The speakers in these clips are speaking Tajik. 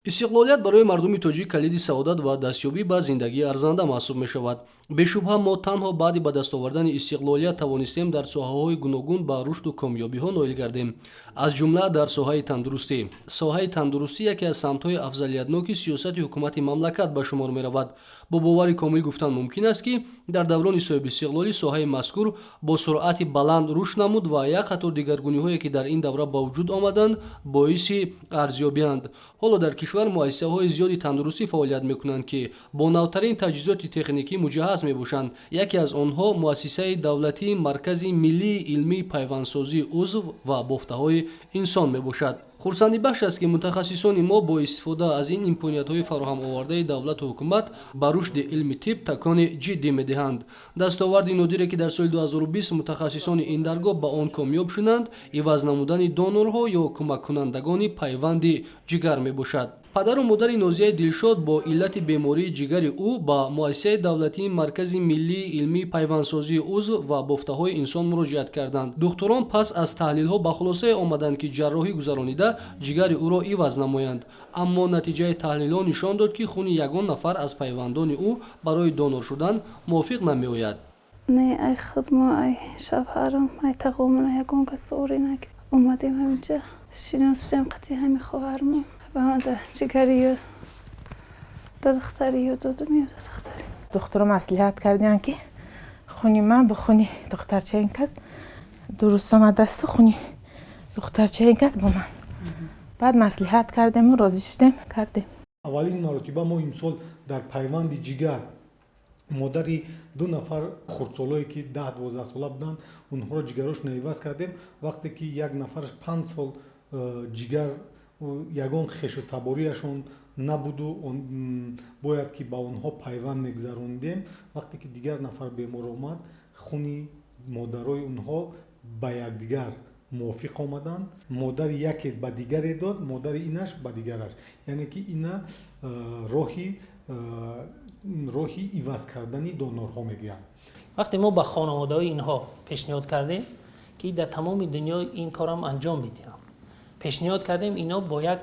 истиқлолият барои мардуми тоҷик калиди саодат ва дастёбӣ ба зиндагии арзанда маҳсуб мешавад. Бешубҳа мо танҳо баъди ба даст овардани истиқлолият тавонистем дар соҳаҳои гуногун ба рушду комёбиҳо ноил гардем, аз ҷумла дар соҳаи тандурустӣ. Соҳаи тандурустӣ яке аз самтҳои афзалиятноки сиёсати ҳукумати мамлакат ба шумор меравад. Бо бовари комил гуфтан мумкин аст, ки дар даврони соҳибистиқлолӣ соҳаи мазкур бо суръати баланд рушд намуд ва як қатор дигаргуниҳое, ки дар ин давра ба вуҷуд омаданд, боиси арзёбианд. ҳоло дар кишвар муассисаҳои зиёди тандурустӣ фаъолият мекунанд, ки бо навтарин таҷҳизоти техникӣ муҷаҳҳаз мебошанд. яке аз онҳо муассисаи давлатии маркази миллии илмии пайвандсозии узв ва бофтаҳои инсон мебошад. хурсандибахш аст, ки мутахассисони мо бо истифода аз ин имкониятҳои фароҳамовардаи давлату ҳукумат ба рушди илми тиб такони ҷиддӣ медиҳанд. дастоварди нодире, ки дар соли 2020 мутахассисони ин даргоҳ ба он комёб шуданд, иваз намудани донорҳо ё кӯмаккунандагони пайванди ҷигар мебошад. падару модари Нозияи Дилшод бо иллати бемории ҷигари ӯ ба муассисаи давлатии маркази миллии илмии пайвандсозии узв ва бофтаҳои инсон муроҷиат карданд. духтурон пас аз таҳлилҳо ба хулосае омаданд, ки ҷарроҳӣ гузаронида ҷигари ӯро иваз намоянд. аммо натиҷаи таҳлилҳо нишон дод, ки хуни ягон нафар аз пайвандони ӯ барои донор шудан мувофиқ намеояд. Не ай худмо, ай шавҳарам, ай тағомуна ягон кас ори нагирд. омадем ҳаминҷа шиносидем қати ҳами хоҳармо баъда ҷигари ё духтари ё доду меёд духтари. духтуро маслиҳат кардиянд, ки хуни ман бо хуни духтарчаи кас дуруст омадасту хуни духтарчаи кас бо ман. баъд маслиҳат кардему розӣ шудем кардем. аввалин маротиба мо имсол дар пайванди ҷигар модари ду нафар хурдсолое, ки 10-12 сола буданд, онҳоро ҷигарашон иваз кардем. вақте ки як нафараш 5 сол ҷигар ягон хешу таборияшон набуду, бояд ки ба онҳо пайванд мегзарондем. вақте ки дигар нафар бемор омад, хуни модарои онҳо ба якдигар мувофиқ омаданд. модари яке ба дигаре дод, модари инаш ба дигараш. яъне ки ина роҳи иваз кардани донорҳо мегӯянд. вақте мо ба хонаводаҳои инҳо пешниҳод кардем, ки дар тамоми дунё ин корам анҷом медиҳам, пешниҳод кардем, ино бо як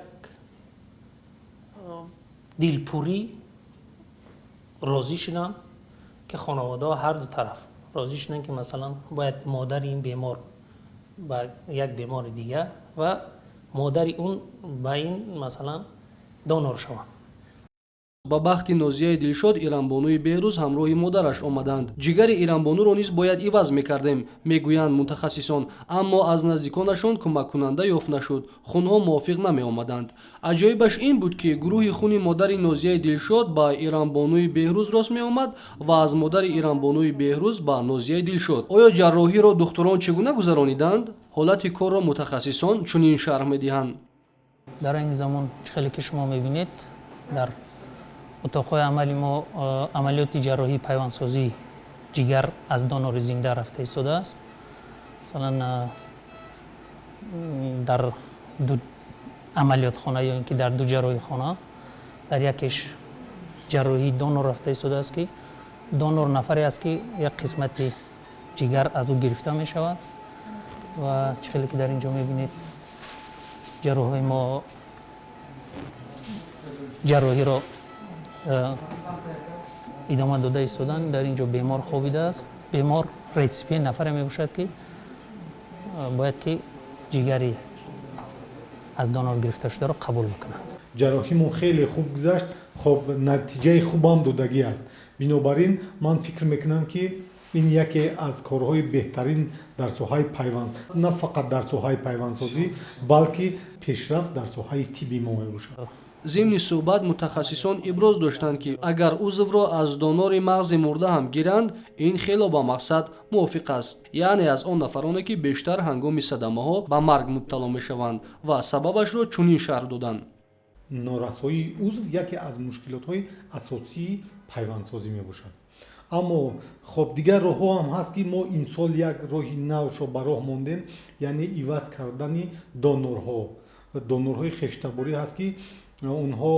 дилпурӣ розӣ шуданд, ки хонаводаҳо ҳар ду тараф розӣ шуданд, ки масалан бояд модари ин бемор ба як бемори дигар ва модари он ба ин масалан донор шаванд. ба бахти Нозияи Дилшод Иранбонуи Беҳрӯз ҳамроҳи модараш омаданд. ҷигари Иранбонуро низ бояд иваз мекардем, мегӯянд мутахассисон, аммо аз наздиконашон кӯмаккунанда ёфт нашуд. хунҳо мувофиқ намеомаданд. аҷоибаш ин буд, ки гурӯҳи хуни модари Нозияи Дилшод ба Иранбонуи Беҳрӯз рост меомад ва аз модари Иранбонуи Беҳрӯз ба Нозияи Дилшод. оё ҷарроҳиро духтурон чӣ гуна гузарониданд? ҳолати корро мутахассисон чунин шарҳ медиҳанд. дар ин замон чӣ хеле ки шумо мебинед, дар اتاقهای عملی ما عملیات جراحی پیوندسازی جگر از دانور زنده رفته ایستاده است. مثلا در دو عملیات خانه یا اینکه در دو جراحی خانه در یکیش جراحی دانور رفته ایستاده است، که دانور نفری است که یک قسمت جگر از او گرفته می شود و چخیلی که در اینجا می بینید جراحی ما جراحی را ادامه داده ایستادن. در اینجا بیمار خوابیده است. بیمار ریسیپین نفر می باشد که باید که جگری از دانور گرفته شده را قبول بکنند. ҷарроҳимон хеле хуб гузашт, хоб натиҷаи хубам додагӣ аст. бинобар ин ман фикр мекунам, ки ин яке аз корҳои беҳтарин дар соҳаи пайванд, на фақат дар соҳаи пайвандсозӣ, балки пешрафт дар соҳаи тибби мо мебошад. зимни суҳбат мутахассисон иброз доштанд, ки агар узвро аз донори мағзи мурда ҳам гиранд, ин хело ба мақсад мувофиқ аст, яъне аз он нафароне ки бештар ҳангоми садамаҳо ба марг мубтало мешаванд ва сабабашро чунин шарҳ доданд. норасоии узв яке аз мушкилотҳои асосии пайвандсозӣ мебошад. аммо хоб дигар роҳҳо ҳам ҳаст, ки мо имсол як роҳи навшо ба роҳ мондем, яъне иваз кардани донорҳои хештаборӣ ҳаст, ки онҳо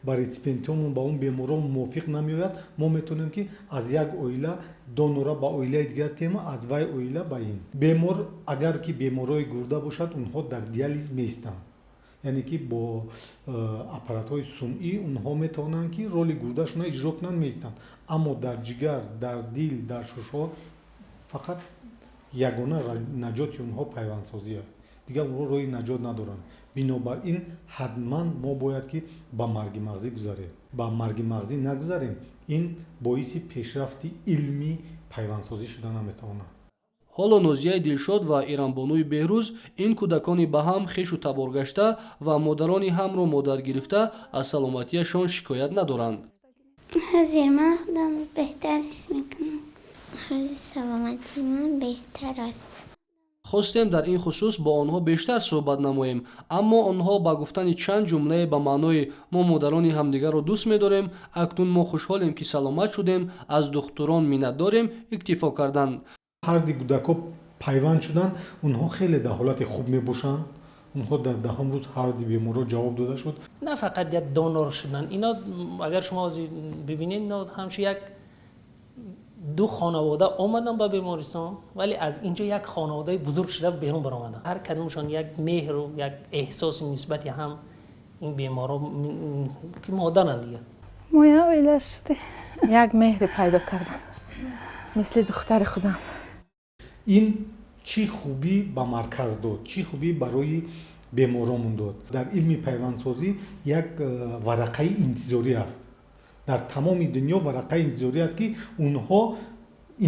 ба реципиентҳомон, ба он беморон мувофиқ намеояд. мо метавонем, ки аз як оила донора ба оилаи дигар тема, аз вай оила ба ин бемор, агар ки беморҳои гурда бошад, онҳо дар диализ меистанд. яъне ки бо аппаратҳои сунъӣ онҳо метавонанд ки роли гурдашонро иҷро кунанд, меистанд. Аммо дар ҷигар, дар дил, дар шушҳо фақат ягона наҷоти онҳо пайвандсозӣ аст. Дигар онҳо роҳи наҷот надоранд. Бинобар ин ҳатман мо бояд ки ба марги мағзӣ гузарем. Ба марги мағзӣ нагузарем, ин боиси пешрафти илми пайвандсозӣ шуда наметавонад. ҳоло Нозияи Дилшод ва Иранбонуи Беҳрӯз ин кӯдакони ба ҳам хешу табор гашта ва модарони ҳамро модар гирифта аз саломатияшон шикоят надоранд. ҳозир ман худамро беҳтар ҳис мекунам. ҳозир саломатии ман беҳтар аст. хостем дар ин хусус бо онҳо бештар суҳбат намоем, аммо онҳо ба гуфтани чанд ҷумлае ба маънои мо модарони ҳамдигарро дӯст медорем, акнун мо хушҳолем ки саломат шудем, аз духтурон миннат дорем, иктифо карданд. ҳарди кӯдакҳо пайванд шуданд, онҳо хеле дар ҳолати хуб мебошанд. онҳо дар даҳум рӯз ҳарди беморро ҷавоб дода шуд. نه فقط یک دونور شدن، اینا اگر شما ببینید اینا همش یک دو خانواده آمدن به بیمارستان، ولی از اینجا یک خانواده بزرگ شده بیرون برآمدن. هر کدومشان یک مهر و یک احساس نسبت هم این بیمارا که مادرن دیگه. моя оила шуде. یک مهر پیدا کردم مثل دختر خودم. ин чӣ хубӣ ба марказ дод, чӣ хубӣ барои беморомон дод. Дар илми пайвандсозӣ як варақаи интизорӣ аст. дар тамоми дунё варақаи интизорӣ аст ки онҳо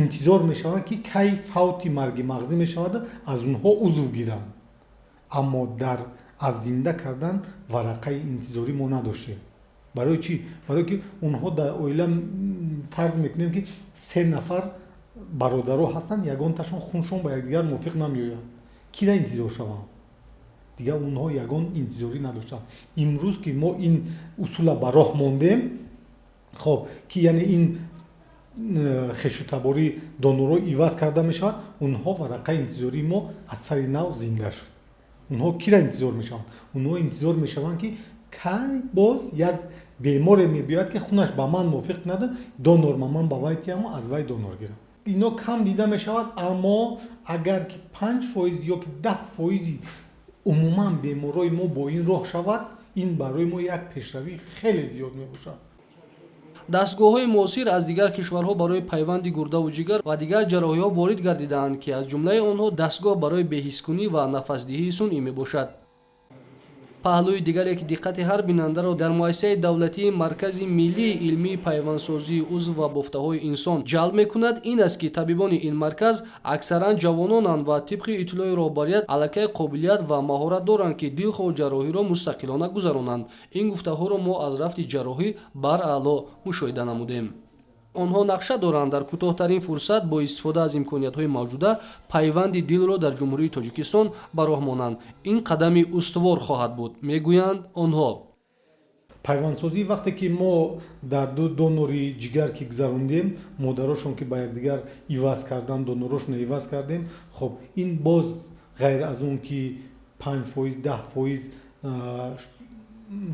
интизор мешаванд ки кай фавти марги мағзӣ мешавад, аз онҳо узв гиранд. аммо дар аз зинда кардан варақаи интизорӣ мо надоштем. барои чӣ? барое ки онҳо дар оила фарз мекунем ки 3 нафар бародаро ҳастанд, ягонташон хуншон ба якдигар мувофиқ намеояд. кира интизор шаванд? дигар онҳо ягон интизорӣ надоштанд. имрӯз ки мо ин усула ба роҳ мондем, хоб ки яъне ин хешутабори доноро иваз карда мешавад, онҳо варақаи интизории мо аз сари нав зинда шуд. онҳо кира интизор мешаванд? онҳо интизор мешаванд ки кай боз як беморе мебиёяд ки хунаш ба ман мувофиқ нада, донор ма ман ба вай тияму аз вай донор гирам. ино кам дида мешавад, аммо агар ки 5% ё ки 10% умуман беморрои мо бо ин роҳ шавад, ин барои мо як пешравӣ хеле зиёд мебошад. дастгоҳҳои муосир аз дигар кишварҳо барои пайванди гурдаву ҷигар ва дигар ҷарроҳиҳо ворид гардидаанд ки аз ҷумлаи онҳо дастгоҳ барои беҳискунӣ ва нафасдиҳии сунъӣ мебошад. паҳлӯи дигаре ки диққати ҳар бинандаро дар муассисаи давлатии Маркази Миллии илмии пайвандсозии узв ва бофтаҳои инсон ҷалб мекунад ин аст ки табибони ин марказ аксаран ҷавононанд ва тибқи иттилои роҳбарият аллакай қобилият ва маҳорат доранд ки дилхоҳ ҷарроҳиро мустақилона гузаронанд. ин гуфтаҳоро мо аз рафти ҷарроҳӣ бар аъло мушоҳида намудем. онҳо нақша доранд дар кӯтоҳтарин фурсат бо истифода аз имкониятҳои мавҷуда пайванди дилро дар ҷумҳурии Тоҷикистон ба роҳ монанд. ин қадами устувор хоҳад буд, мегӯянд онҳо. пайвандсозӣ вақте ки мо дар ду донори ҷигар ки гузарондем, модарошон ки ба якдигар иваз кардан, донорошон иваз кардем, хоб ин боз ғайр аз он ки 5%, 10%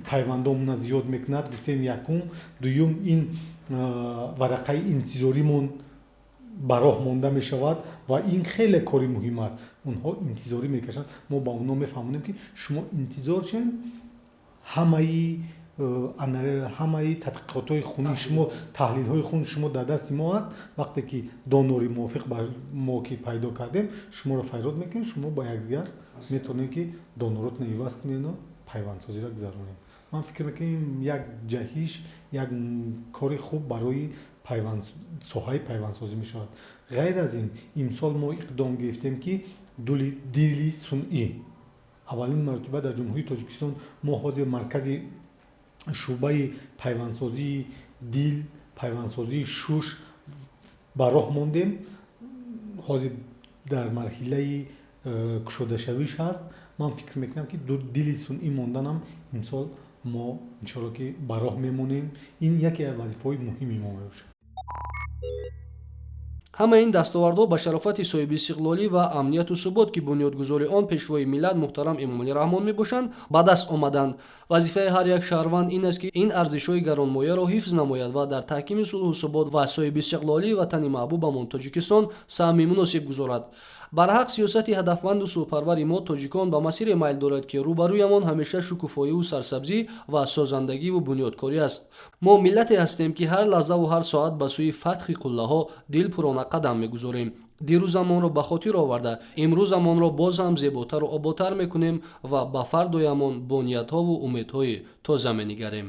пайвандомона зиёд мекунад, гуфтем якум, дуюм ин варақаи интизоримон ба роҳ монда мешавад ва ин хеле кори муҳим аст. онҳо интизорӣ мекашанд, мо ба онҳо мефаҳмонем ки шумо интизор чен, ҳамаи тадқиқотҳои хуни шумо, таҳлилҳои хуни шумо дар дасти мо аст. вақте ки донори мувофиқ ба мо ки пайдо кардем, шуморо файрод мекунем, шумо ба якдигар метавонем ки доноротно иваз кунем, пайвандсозиро гузаронем. ман фикр мекунам як ҷаҳиш, як кори хуб барои соҳаи пайвандсозӣ мешавад. ғайр аз ин, имсол мо иқдом гирифтем ки дили сунъӣ аввалин маротиба дар ҷумҳурии Тоҷикистон мо ҳозир маркази шӯъбаи пайвандсозии дил, пайвандсозии шуш ба роҳ мондем. ҳозир дар марҳилаи кушодашавиш ҳаст. ман фикр мекунам ки дили сунъӣ монданам имсол мо иншоалло ки ба роҳ мемонем. ин яке аз вазифаҳои муҳими мо мебошад. ҳама ин дастовардҳо ба шарофати соҳиби истиқлолӣ ва амнияту субот ки бунёдгузори он пешвои миллат муҳтарам Эмомалӣ Раҳмон мебошанд ба даст омаданд вазифаи ҳар як шаҳрванд ин аст ки ин арзишҳои гаронмояро ҳифз намояд ва дар таҳкими сулҳу субот ва соҳиби истиқлолии ватани маҳбубамон тоҷикистон саҳми муносиб гузорад. барҳақ сиёсати ҳадафманду сӯҳпарвари мо тоҷикон ба масире майл дорад ки рӯбарӯямон ҳамеша шукуфоиву сарсабзӣ ва созандагиву бунёдкорӣ аст. мо миллате ҳастем ки ҳар лаҳзаву ҳар соат ба сӯи фатҳи қуллаҳо дилпурона қадам мегузорем. дирӯзамонро ба хотир оварда имрӯзамонро боз ҳам зеботару оботар мекунем ва ба фардоямон бо ниятҳову умедҳои тоза менигарем.